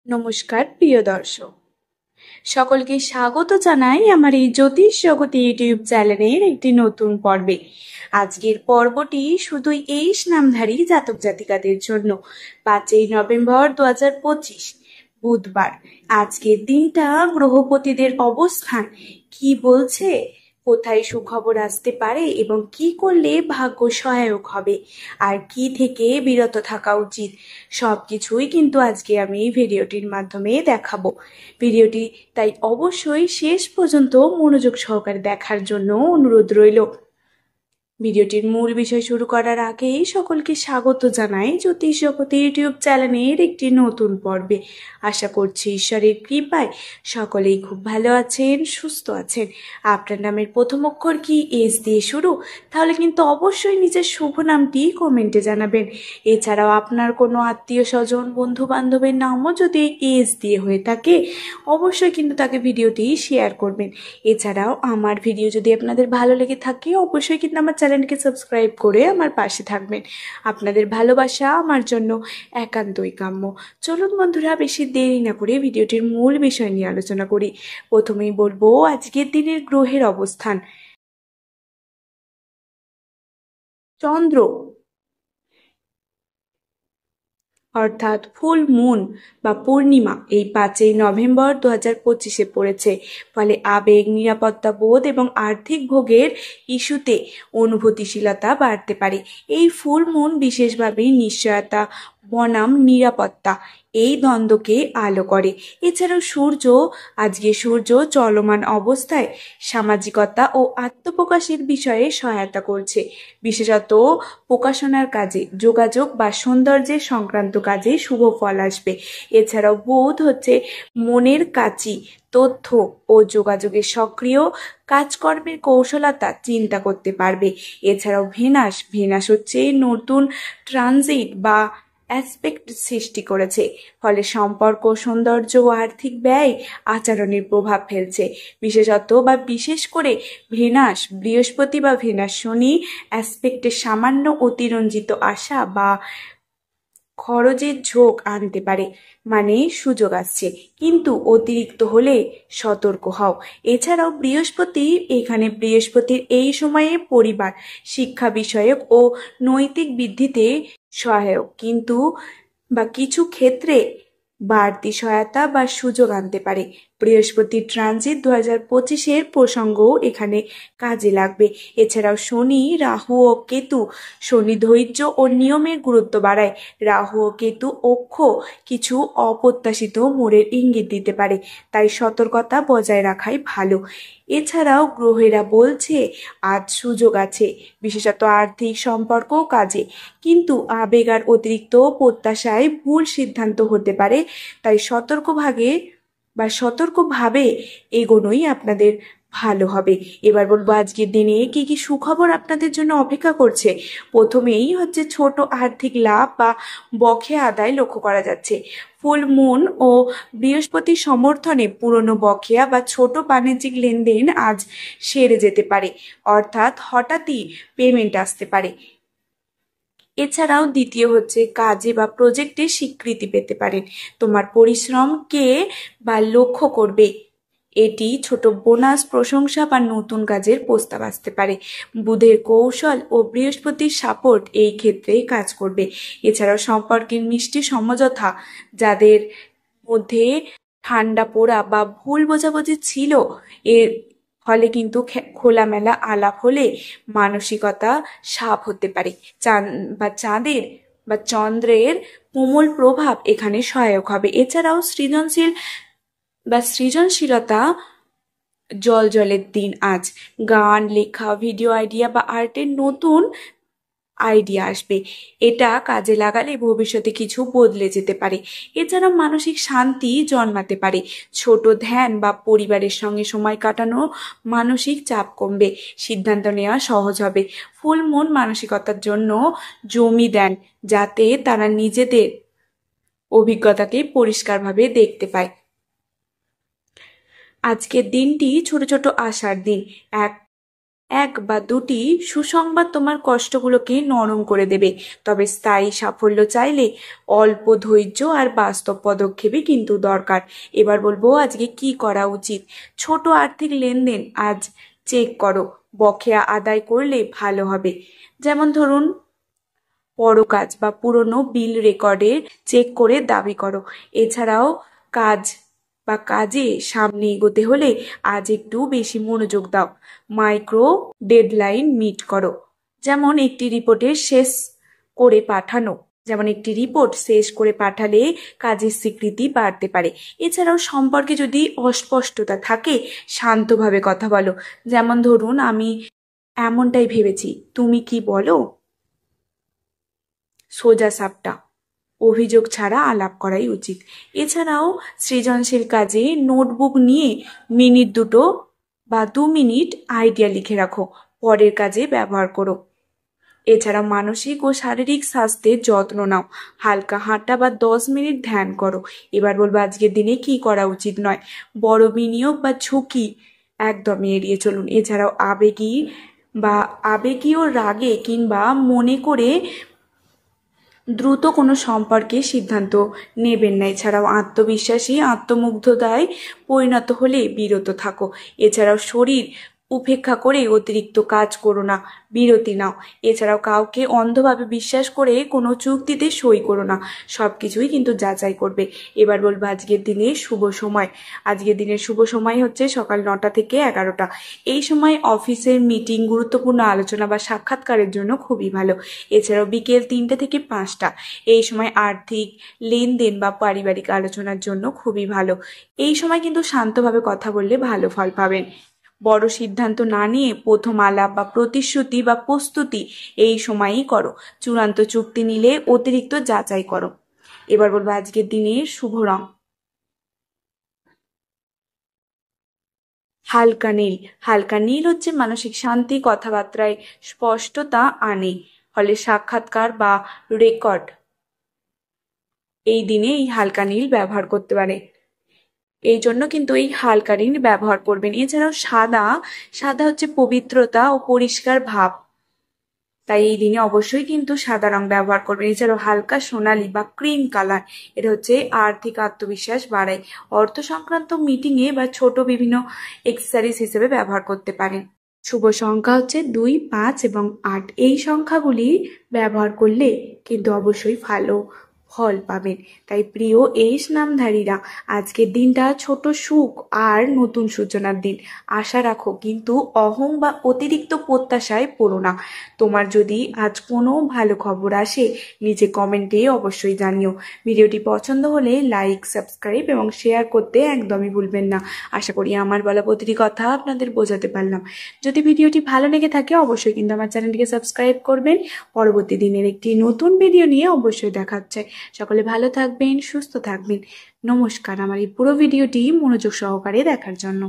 নমস্কার প্রিয় দর্শক, সকলকে স্বাগত জানাই আমার এই জ্যোতিষ জগতি ইউটিউব চ্যানেলের একটি নতুন পর্বে। আজকের পর্বটি শুধুই এই নামধারী জাতক জাতিকাদের জন্য। 5ই নভেম্বর 2025 বুধবার। আজকের দিনটা গ্রহপতিদের অবস্থান কি বলছে, কোথায় সুখবর আসতে পারে এবং কি করলে ভাগ্য সহায়ক হবে, আর কি থেকে বিরত থাকা উচিত, সবকিছুই কিন্তু আজকে আমি এই ভিডিওটির মাধ্যমে দেখাবো। ভিডিওটি তাই অবশ্যই শেষ পর্যন্ত মনোযোগ সহকারে দেখার জন্য অনুরোধ রইল। ভিডিওটির মূল বিষয় শুরু করার আগেই সকলকে স্বাগত জানাই জ্যোতিষ জগতে ইউটিউব চ্যানেলের একটি নতুন পর্বে। আশা করছি ঈশ্বরের কৃপায় সকলেই খুব ভালো আছেন, সুস্থ আছেন। আপনার নামের প্রথম অক্ষর কি এস দিয়ে শুরু? তাহলে কিন্তু অবশ্যই নিজের শুভ নামটি কমেন্টে জানাবেন। এছাড়াও আপনার কোনো আত্মীয় স্বজন, বন্ধু বান্ধবের নামও যদি এস দিয়ে হয়ে থাকে, অবশ্যই কিন্তু তাকে ভিডিওটি শেয়ার করবেন। এছাড়াও আমার ভিডিও যদি আপনাদের ভালো লেগে থাকে, অবশ্যই কিন্তু আমার চ্যানেলকে সাবস্ক্রাইব করে আমার পাশে থাকবেন। আপনাদের ভালোবাসা আমার জন্য একান্তই কাম্য। চলুন বন্ধুরা, বেশি দেরি না করে ভিডিওটির মূল বিষয় নিয়ে আলোচনা করি। প্রথমেই বলবো আজকের দিনের গ্রহের অবস্থান। চন্দ্র অর্থাৎ ফুল মুন বা পূর্ণিমা এই 5ই নভেম্বর 2025 পড়েছে। ফলে আবেগ, নিরাপত্তা বোধ এবং আর্থিক ভোগের ইস্যুতে অনুভূতিশীলতা বাড়তে পারে। এই ফুল মুন বিশেষভাবে নিশ্চয়তা বনাম নিরাপত্তা এই দ্বন্দ্বকে আলো করে। এছাড়াও আজকে সূর্য চলমান অবস্থায় সামাজিকতা ও আত্মপ্রকাশের বিষয়ে সহায়তা করছে, বিশেষত প্রকাশনার কাজে, যোগাযোগ বা সৌন্দর্যের সংক্রান্ত কাজে শুভ ফল আসবে। এছাড়াও বুধ হচ্ছে মনের কাছি, তথ্য ও যোগাযোগের সক্রিয় কাজকর্মের কৌশলতা চিন্তা করতে পারবে। এছাড়াও ভেনাস হচ্ছে নতুন ট্রানজিট বা অ্যাসপেক্ট সৃষ্টি করেছে, ফলে সম্পর্ক, সৌন্দর্য ও আর্থিক ব্যয় আচরণের প্রভাব ফেলছে। বিশেষ করে বৃহস্পতি বা ভেনাস শনি অ্যাসপেক্টে সামান্য অতিরঞ্জিত আশা বা খরচের ঝোঁক আনতে পারে, মানে সুযোগ আসছে, কিন্তু অতিরিক্ত হলে সতর্ক হও। এছাড়াও বৃহস্পতির এই সময়ে পরিবার, শিক্ষা বিষয়ক ও নৈতিক বৃদ্ধিতে সহায়ক, কিন্তু কিছু ক্ষেত্রে বাড়তি সহায়তা বা সুযোগ আনতে পারে। বৃহস্পতির ট্রানজিট 2025 প্রসঙ্গও এখানে কাজে লাগবে। এছাড়াও শনি ধৈর্য ও নিয়মের গুরুত্ব বাড়ায়। রাহু ও কেতু কিছু অপ্রত্যাশিত মোড়ের ইঙ্গিত দিতে পারে, তাই সতর্কতা বজায় রাখাই ভালো। এছাড়াও গ্রহেরা বলছে আজ সুযোগ আছে, বিশেষত আর্থিক সম্পর্ক ও কাজে, কিন্তু আবেগ আর অতিরিক্ত প্রত্যাশায় ভুল সিদ্ধান্ত হতে পারে, তাই সতর্কভাবে এগোনোই আপনাদের ভালো হবে। এবার বলবো আজকের দিনে কি কি সুখবর আপনাদের জন্য অপেক্ষা করছে। প্রথমেই হচ্ছে ছোট আর্থিক লাভ বা বকেয়া আদায় লক্ষ্য করা যাচ্ছে। ফুল মুন ও বৃহস্পতির সমর্থনে পুরনো বকেয়া বা ছোট বাণিজ্যিক লেনদেন আজ সেরে যেতে পারে, অর্থাৎ হঠাৎই পেমেন্ট আসতে পারে। এছাড়াও দ্বিতীয় হচ্ছে কাজে বা প্রজেক্টে স্বীকৃতি পেতে পারেন। তোমার পরিশ্রমকে বা লক্ষ্য করবে, এটি ছোট বোনাস, প্রশংসা বা নতুন কাজের প্রস্তাব আসতে পারে। বুধের কৌশল ও বৃহস্পতির সাপোর্ট এই ক্ষেত্রে কাজ করবে। এছাড়াও সম্পর্কের মিষ্টি সমঝোতা, যাদের মধ্যে ঠান্ডা পোড়া বা ভুল বোঝাবুঝি ছিল, এর ফলে কিন্তু খোলামেলা আলাপ হলে মানসিকতা সাফ হতে পারে। চাঁদের বা চন্দ্রের কোমল প্রভাব এখানে সহায়ক হবে। এছাড়াও সৃজনশীলতা জলের দিন আজ। গান, লেখা, ভিডিও আইডিয়া বা আর্টের নতুন আইডিয়া আসবে, এটা কাজে লাগালে ভবিষ্যতে কিছু বদলে যেতে পারে। এছাড়া মানসিক শান্তি জন্মাতে পারে। ছোট ধ্যান বা পরিবারের সঙ্গে সময় কাটানো মানসিক চাপ কমবে, সিদ্ধান্ত নেওয়া সহজ হবে। ফুল মুন মানসিকতার জন্য জমি দেন, যাতে তারা নিজেদের অভিজ্ঞতাকে পরিষ্কারভাবে দেখতে পায়। আজকের দিনটি ছোট ছোট আশার দিন। এক এক বা দুটি সুসংবাদ তোমার কষ্টগুলোকে নরম করে দেবে। তবে স্থায়ী সাফল্য চাইলে অল্প ধৈর্য আর বাস্তব পদক্ষেপই কিন্তু দরকার। এবার বলবো আজকে কি করা উচিত। ছোট আর্থিক লেনদেন আজ চেক করো, বকেয়া আদায় করলে ভালো হবে। যেমন ধরুন বড় কাজ বা পুরনো বিল রেকর্ডের চেক করে দাবি করো। এছাড়াও কাজ বা কাজে সামনে এগোতে হলে আজ একটু বেশি মনোযোগ দাও। মাইক্রো ডেডলাইন মিট করো, যেমন একটি রিপোর্টের শেষ করে পাঠানো যেমন একটি রিপোর্ট শেষ করে পাঠালে কাজের স্বীকৃতি বাড়তে পারে। এছাড়াও সম্পর্কে যদি অস্পষ্টতা থাকে শান্তভাবে কথা বলো। যেমন ধরুন আমি এমনটাই ভেবেছি, তুমি কি বলো। সোজা সাপটা অভিযোগ ছাড়া আলাপ করাই উচিত। এছাড়াও সৃজনশীল কাজে নোটবুক নিয়ে মিনিট দুটো বা 2 মিনিট আইডিয়া লিখে রাখো, পরের কাজে ব্যবহার করো। এছাড়া মানসিক ও শারীরিক স্বাস্থ্যের যত্ন নাও, হালকা হাঁটা বা 10 মিনিট ধ্যান করো। এবার বলবো আজকের দিনে কি করা উচিত নয়। বড় বিনিয়োগ বা ঝুঁকি একদমই এড়িয়ে চলুন। এছাড়াও আবেগীয় রাগে কিংবা মনে করে দ্রুত কোনো সম্পর্কে সিদ্ধান্ত নেবেন না। এছাড়াও আত্মবিশ্বাসী আত্মমুগ্ধতায় পরিণত হলে বিরত থাকো। এছাড়াও শরীর উপেক্ষা করে অতিরিক্ত কাজ করো না, বিরতি নাও। এছাড়াও কাউকে অন্ধভাবে বিশ্বাস করে কোনো চুক্তিতে সই করো না, সব কিছুই কিন্তু যাচাই করবে। এবার বলবো আজকের দিনের শুভ সময়। আজকের দিনের শুভ সময় হচ্ছে সকাল 9টা থেকে 11টা। এই সময় অফিসের মিটিং, গুরুত্বপূর্ণ আলোচনা বা সাক্ষাৎকারের জন্য খুবই ভালো। এছাড়াও বিকেল 3টে থেকে 5টা, এই সময় আর্থিক লেনদেন বা পারিবারিক আলোচনার জন্য খুবই ভালো। এই সময় কিন্তু শান্তভাবে কথা বললে ভালো ফল পাবেন। বড় সিদ্ধান্ত না নিয়ে প্রথম আলাপ বা প্রতিশ্রুতি বা প্রস্তুতি এই সময়ই করো। চূড়ান্ত চুক্তি নিলে অতিরিক্ত যাচাই করো। এবার বলবো আজকের দিনের শুভ রং হালকা নীল। হালকা নীল হচ্ছে মানসিক শান্তি, কথাবার্তায় স্পষ্টতা আনে, ফলে সাক্ষাৎকার বা রেকর্ড এই দিনে এই হালকা নীল ব্যবহার করতে পারে। এই জন্য কিন্তু এই হালকা নীল ব্যবহার করবেন। এছাড়াও সাদা সাদা হচ্ছে পবিত্রতা ও পরিষ্কার ভাব, তাই এই দিনে অবশ্যই কিন্তু সাদা রং ব্যবহার করবেন। এছাড়াও হালকা সোনালী বা ক্রিম কালার, এটা হচ্ছে আর্থিক আত্মবিশ্বাস বাড়ায়। অর্থ সংক্রান্ত মিটিংয়ে বা ছোট বিভিন্ন এক্সেসরিজ হিসেবে ব্যবহার করতে পারেন। শুভ সংখ্যা হচ্ছে 2, 5 এবং 8। এই সংখ্যাগুলি ব্যবহার করলে কিন্তু অবশ্যই ভালো ফল পাবেন। তাই প্রিয় এস নামধারীরা, আজকের দিনটা ছোট সুখ আর নতুন সূচনার দিন। আশা রাখো, কিন্তু অহং বা অতিরিক্ত প্রত্যাশায় পড়ো না। তোমার যদি আজ কোনো ভালো খবর আসে নিচে কমেন্টে অবশ্যই জানিও। ভিডিওটি পছন্দ হলে লাইক, সাবস্ক্রাইব এবং শেয়ার করতে একদমই ভুলবেন না। আশা করি আমার বলা প্রতিটি কথা আপনাদের বোঝাতে পারলাম। যদি ভিডিওটি ভালো লেগে থাকে অবশ্যই কিন্তু আমার চ্যানেলটিকে সাবস্ক্রাইব করবেন। পরবর্তী দিনের একটি নতুন ভিডিও নিয়ে অবশ্যই দেখা হচ্ছে। সকলে ভালো থাকবেন, সুস্থ থাকবেন। নমস্কার আমার এই পুরো ভিডিওটি মনোযোগ সহকারে দেখার জন্য।